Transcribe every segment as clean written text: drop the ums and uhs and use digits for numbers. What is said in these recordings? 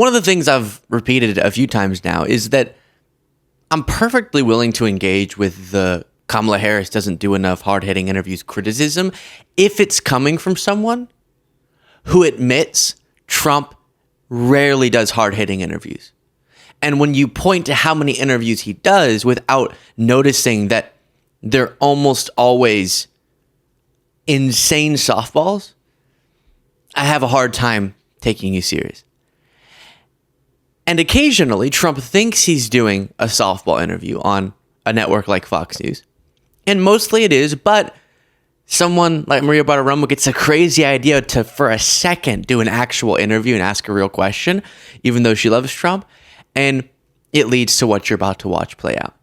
one of the things I've repeated a few times now is that I'm perfectly willing to engage with the Kamala Harris doesn't do enough hard-hitting interviews criticism if it's coming from someone who admits Trump rarely does hard-hitting interviews. And when you point to how many interviews he does without noticing that they're almost always insane softballs, I have a hard time taking you serious. And occasionally, Trump thinks he's doing a softball interview on a network like Fox News. And mostly it is, but someone like Maria Bartiromo gets a crazy idea to, for a second, do an actual interview and ask a real question, even though she loves Trump. And it leads to what you're about to watch play out.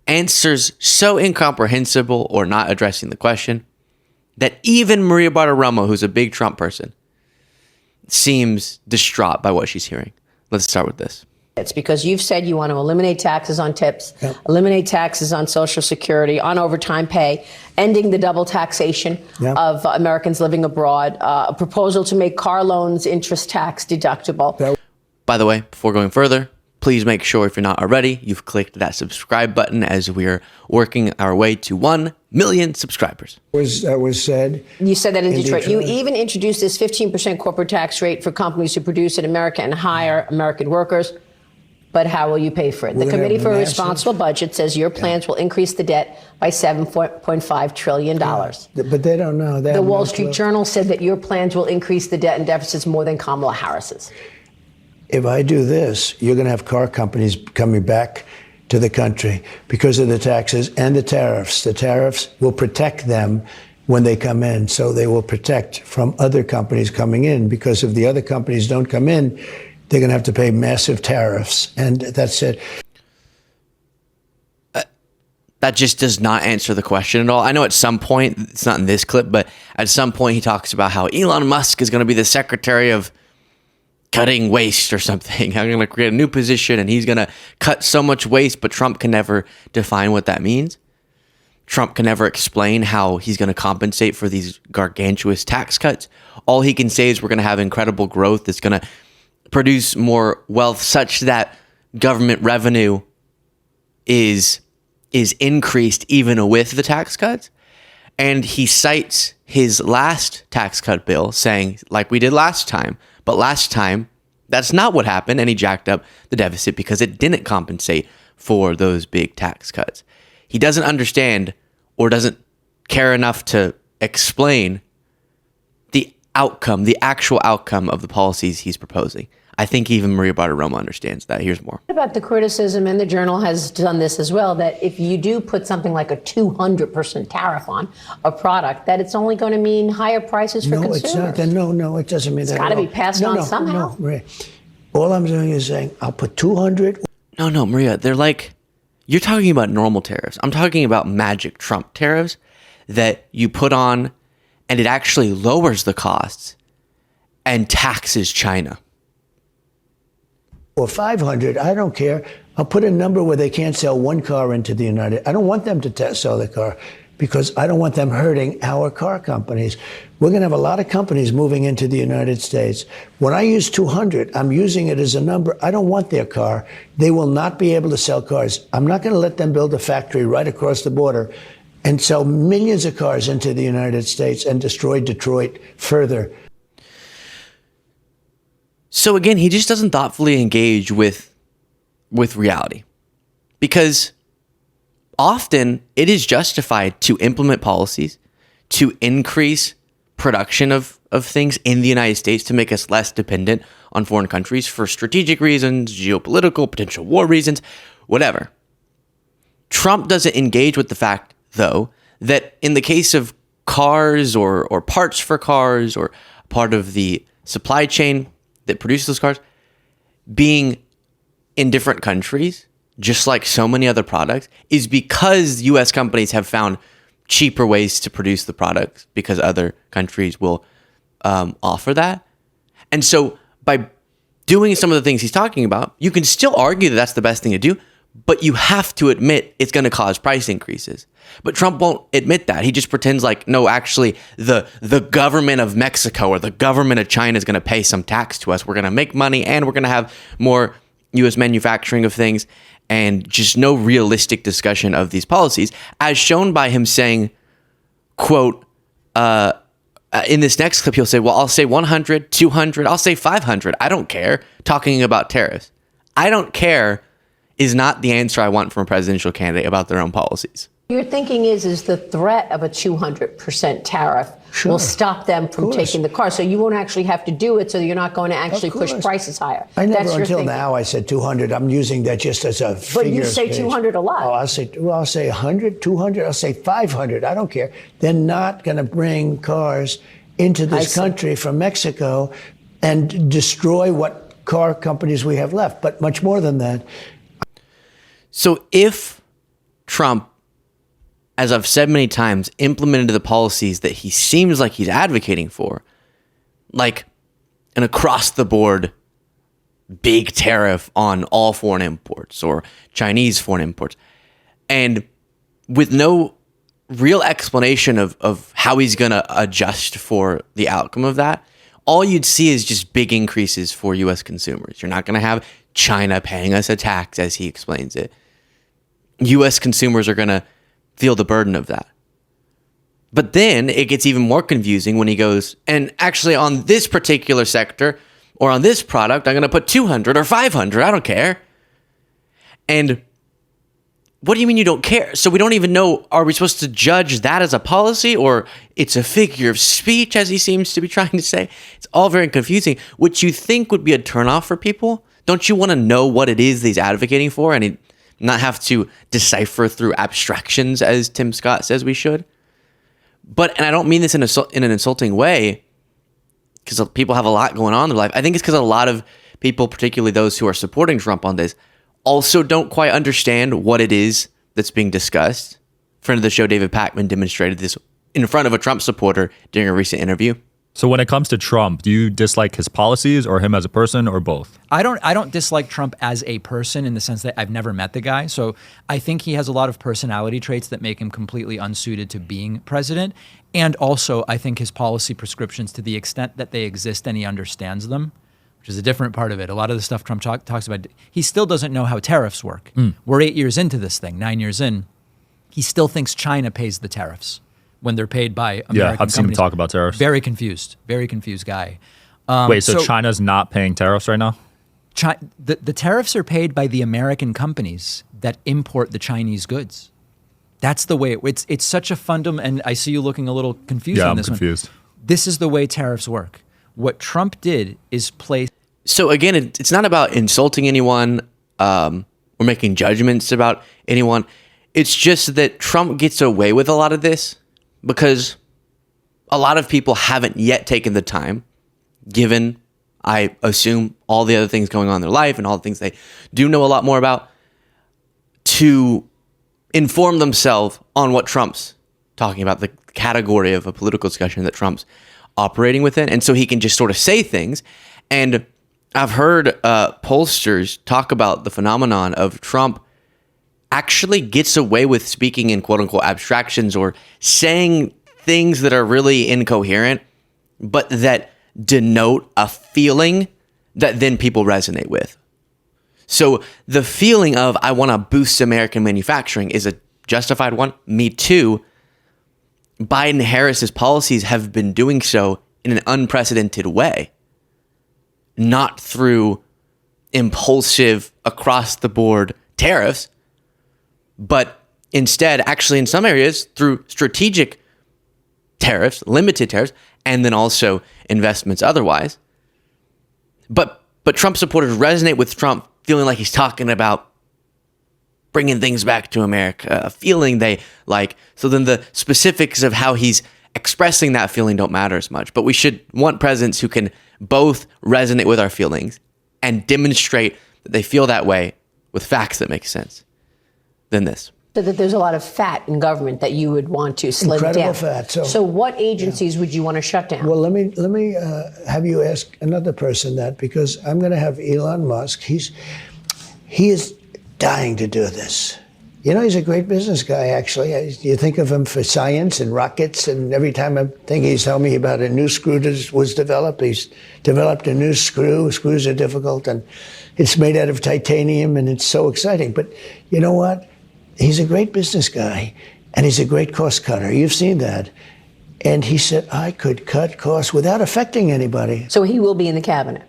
Answers so incomprehensible or not addressing the question that even Maria Bartiromo, who's a big Trump person, seems distraught by what she's hearing. Let's start with this. It's because you've said you want to eliminate taxes on tips, eliminate taxes on Social Security, on overtime pay, ending the double taxation of Americans living abroad, a proposal to make car loans interest tax deductible. By the way, before going further, please make sure if you're not already, you've clicked that subscribe button as we're working our way to 1 million subscribers. That was said. You said that in Detroit. You even introduced this 15% corporate tax rate for companies who produce in America and hire American workers. But how will you pay for it? The Committee for a Responsible Budget says your plans will increase the debt by $7.5 trillion. But they don't know. The Wall Street Journal said that your plans will increase the debt and deficits more than Kamala Harris's. If I do this, you're going to have car companies coming back to the country because of the taxes and the tariffs. The tariffs will protect them when they come in. So they will protect from other companies coming in, because if the other companies don't come in, they're going to have to pay massive tariffs. And that's it. That just does not answer the question at all. I know at some point, it's not in this clip, but at some point he talks about how Elon Musk is going to be the secretary of cutting waste or something. I'm going to create a new position and he's going to cut so much waste, but Trump can never define what that means. Trump can never explain how he's going to compensate for these gargantuous tax cuts. All he can say is we're going to have incredible growth that's going to produce more wealth such that government revenue is increased even with the tax cuts. And he cites his last tax cut bill saying, like we did last time, but last time that's not what happened. And he jacked up the deficit because it didn't compensate for those big tax cuts. He doesn't understand or doesn't care enough to explain the outcome, the actual outcome of the policies he's proposing. I think even Maria Bartiromo understands that. Here's more. What about the criticism, and the Journal has done this as well, that if you do put something like a 200% tariff on a product, that it's only going to mean higher prices for consumers? No, it's not. No, it doesn't mean that. It's got to be passed on somehow. No, Maria. All I'm doing is saying, I'll put 200. No, Maria, they're like, you're talking about normal tariffs. I'm talking about magic Trump tariffs that you put on and it actually lowers the costs and taxes China. Or 500, I don't care. I'll put a number where they can't sell one car into the United. I don't want them to sell the car because I don't want them hurting our car companies. We're going to have a lot of companies moving into the United States. When I use 200, I'm using it as a number. I don't want their car. They will not be able to sell cars. I'm not going to let them build a factory right across the border and sell millions of cars into the United States and destroy Detroit further. So again, he just doesn't thoughtfully engage with reality, because often it is justified to implement policies to increase production of things in the United States to make us less dependent on foreign countries for strategic reasons, geopolitical, potential war reasons, whatever. Trump doesn't engage with the fact, though, that in the case of cars or parts for cars or part of the supply chain that produces those cars being in different countries, just like so many other products, is because U.S. companies have found cheaper ways to produce the products because other countries will offer that. And so by doing some of the things he's talking about, you can still argue that that's the best thing to do, but you have to admit it's going to cause price increases. But Trump won't admit that. He just pretends like, no, actually, the government of Mexico or the government of China is going to pay some tax to us. We're going to make money and we're going to have more U.S. manufacturing of things, and just no realistic discussion of these policies, as shown by him saying, quote, in this next clip, he'll say, well, I'll say 100, 200, I'll say 500. I don't care. Talking about tariffs. I don't care is not the answer I want from a presidential candidate about their own policies. Your thinking is the threat of a 200% tariff will stop them from taking the car. So you won't actually have to do it, so you're not going to actually push prices higher. I never until now I said 200. I'm using that just as a figure. But you say 200 a lot. Oh, I'll say 100, 200, I'll say 500. I don't care. They're not going to bring cars into this country from Mexico and destroy what car companies we have left. But much more than that. So if Trump, as I've said many times, implemented the policies that he seems like he's advocating for, like an across-the-board big tariff on all foreign imports or Chinese foreign imports, and with no real explanation of how he's going to adjust for the outcome of that, all you'd see is just big increases for U.S. consumers. You're not going to have China paying us a tax, as he explains it. U.S. consumers are going to feel the burden of that. But then it gets even more confusing when he goes, and actually on this particular sector or on this product, I'm going to put 200 or 500. I don't care. And what do you mean you don't care? So we don't even know, are we supposed to judge that as a policy or it's a figure of speech, as he seems to be trying to say? It's all very confusing, which you think would be a turnoff for people. Don't you want to know what it is that he's advocating for and not have to decipher through abstractions, as Tim Scott says we should? And I don't mean this in an insulting way, because people have a lot going on in their life. I think it's because a lot of people, particularly those who are supporting Trump on this, also don't quite understand what it is that's being discussed. Friend of the show, David Pakman, demonstrated this in front of a Trump supporter during a recent interview. So when it comes to Trump, do you dislike his policies or him as a person or both? I don't dislike Trump as a person in the sense that I've never met the guy. So I think he has a lot of personality traits that make him completely unsuited to being president. And also, I think his policy prescriptions, to the extent that they exist and he understands them, which is a different part of it. A lot of the stuff Trump talks about, he still doesn't know how tariffs work. We're 8 years into this thing, 9 years in. He still thinks China pays the tariffs when they're paid by American companies. I've seen him talk about tariffs. Very confused guy. Wait, so China's not paying tariffs right now? The tariffs are paid by the American companies that import the Chinese goods. That's the way it's such a fundamental, and I see you looking a little confused on this one. Yeah, I'm confused. This is the way tariffs work. What Trump did is place. So again, it's not about insulting anyone or making judgments about anyone. It's just that Trump gets away with a lot of this because a lot of people haven't yet taken the time, given, I assume, all the other things going on in their life and all the things they do know a lot more about, to inform themselves on what Trump's talking about, the category of a political discussion that Trump's operating within. And so he can just sort of say things. And I've heard pollsters talk about the phenomenon of Trump actually gets away with speaking in quote unquote abstractions or saying things that are really incoherent, but that denote a feeling that then people resonate with. So the feeling of, I want to boost American manufacturing, is a justified one. Me too. Biden-Harris's policies have been doing so in an unprecedented way, not through impulsive across-the-board tariffs, but instead, actually in some areas, through strategic tariffs, limited tariffs, and then also investments otherwise. But Trump supporters resonate with Trump feeling like he's talking about bringing things back to America, a feeling they like. So then the specifics of how he's expressing that feeling don't matter as much. But we should want presidents who can both resonate with our feelings and demonstrate that they feel that way with facts that make sense than this. So that there's a lot of fat in government that you would want to slim down. Incredible fat. So what agencies would you want to shut down? Well, let me have you ask another person that, because I'm going to have Elon Musk. He is dying to do this. You know, he's a great business guy, actually. You think of him for science and rockets, and every time I think he's telling me about a new screw that was developed, he's developed a new screw. Screws are difficult, and it's made out of titanium, and it's so exciting. But you know what? He's a great business guy, and he's a great cost cutter. You've seen that. And he said, I could cut costs without affecting anybody. So he will be in the cabinet?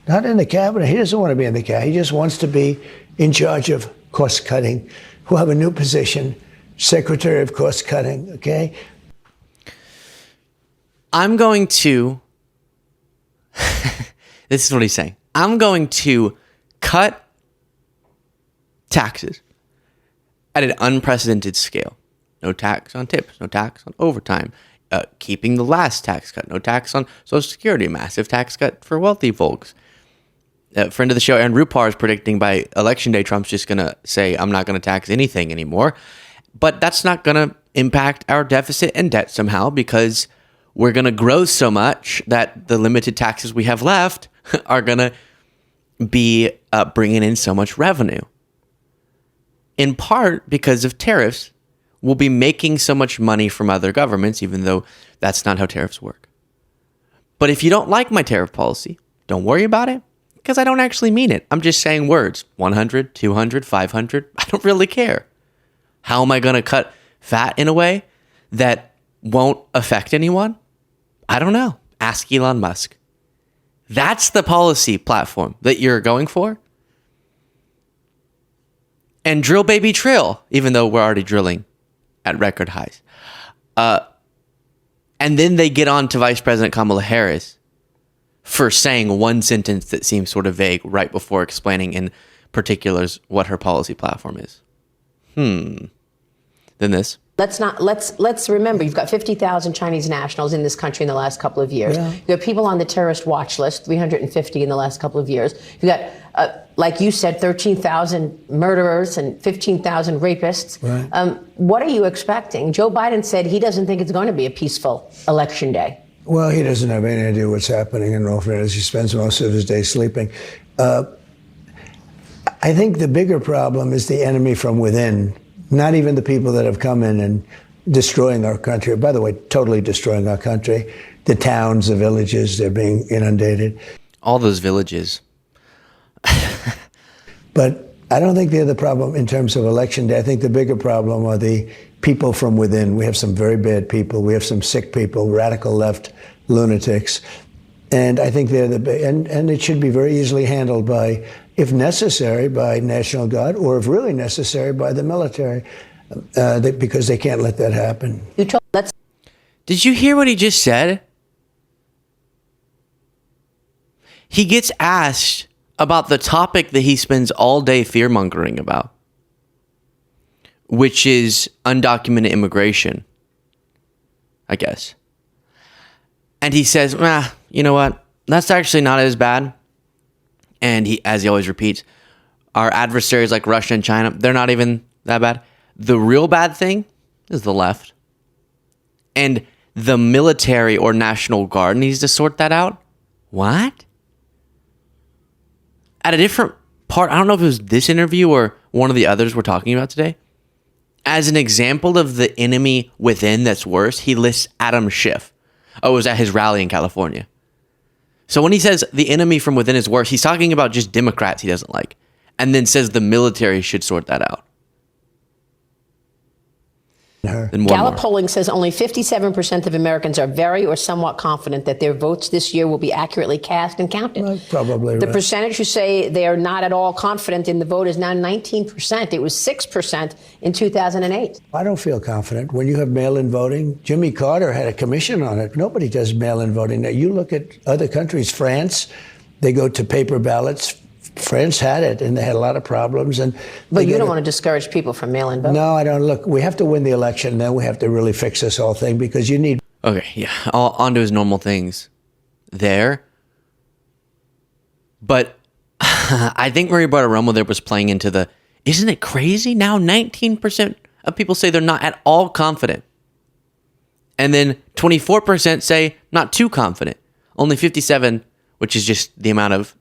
Not in the cabinet. He doesn't want to be in the cabinet. He just wants to be in charge of cost cutting. We'll have a new position, Secretary of Cost Cutting, okay? I'm going to, this is what he's saying. I'm going to cut taxes at an unprecedented scale. No tax on tips, no tax on overtime, keeping the last tax cut, no tax on Social Security, massive tax cut for wealthy folks. Friend of the show, Aaron Rupar, is predicting by Election Day, Trump's just going to say, I'm not going to tax anything anymore. But that's not going to impact our deficit and debt somehow, because we're going to grow so much that the limited taxes we have left are going to be bringing in so much revenue. In part because of tariffs, we'll be making so much money from other governments, even though that's not how tariffs work. But if you don't like my tariff policy, don't worry about it, because I don't actually mean it. I'm just saying words. 100, 200, 500. I don't really care. How am I going to cut fat in a way that won't affect anyone? I don't know. Ask Elon Musk. That's the policy platform that you're going for? And drill, baby, drill, even though we're already drilling at record highs. And then they get on to Vice President Kamala Harris for saying one sentence that seems sort of vague right before explaining in particulars what her policy platform is. Then this. Let's remember, you've got 50,000 Chinese nationals in this country in the last couple of years. Yeah. You have people on the terrorist watch list, 350 in the last couple of years. You've got, like you said, 13,000 murderers and 15,000 rapists. Right. What are you expecting? Joe Biden said he doesn't think it's going to be a peaceful election day. Well, he doesn't have any idea what's happening in all fairness. He spends most of his day sleeping. I think the bigger problem is the enemy from within, not even the people that have come in and destroying our country. By the way, totally destroying our country. The towns, the villages, they're being inundated. All those villages. But I don't think they're the problem in terms of election day. I think the bigger problem are the people from within. We have some very bad people. We have some sick people, radical left lunatics. And I think they're and it should be very easily handled by, if necessary, by National Guard, or if really necessary, by the military, because they can't let that happen. Did you hear what he just said? He gets asked about the topic that he spends all day fear-mongering about, which is undocumented immigration, I guess. And he says, you know what? That's actually not as bad. And he, as he always repeats, our adversaries like Russia and China, they're not even that bad. The real bad thing is the left. And the military or National Guard needs to sort that out. What? At a different part, I don't know if it was this interview or one of the others we're talking about today, as an example of the enemy within that's worse, he lists Adam Schiff. Oh, it was at his rally in California. So when he says the enemy from within is worse, he's talking about just Democrats he doesn't like, and then says the military should sort that out. Gallup polling says only 57% of Americans are very or somewhat confident that their votes this year will be accurately cast and counted. Well, probably the right. percentage who say they are not at all confident in the vote is now 19%. It was 6% in 2008. I don't feel confident. When you have mail-in voting, Jimmy Carter had a commission on it. Nobody does mail-in voting. Now, you look at other countries, France, they go to paper ballots. France had it, and they had a lot of problems. But you don't want to discourage people from mail-in voting. No, I don't. Look, we have to win the election, then we have to really fix this whole thing, because you need... Okay, yeah, on to his normal things there. But I think Maria Bartiromo there was playing into the, isn't it crazy? Now 19% of people say they're not at all confident. And then 24% say not too confident. Only 57%, which is just the amount of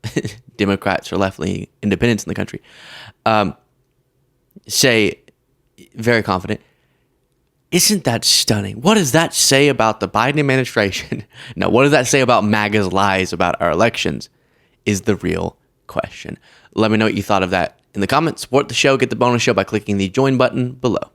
Democrats or left-leaning independents in the country, say, very confident, isn't that stunning? What does that say about the Biden administration? No, what does that say about MAGA's lies about our elections is the real question. Let me know what you thought of that in the comments. Support the show, get the bonus show by clicking the join button below.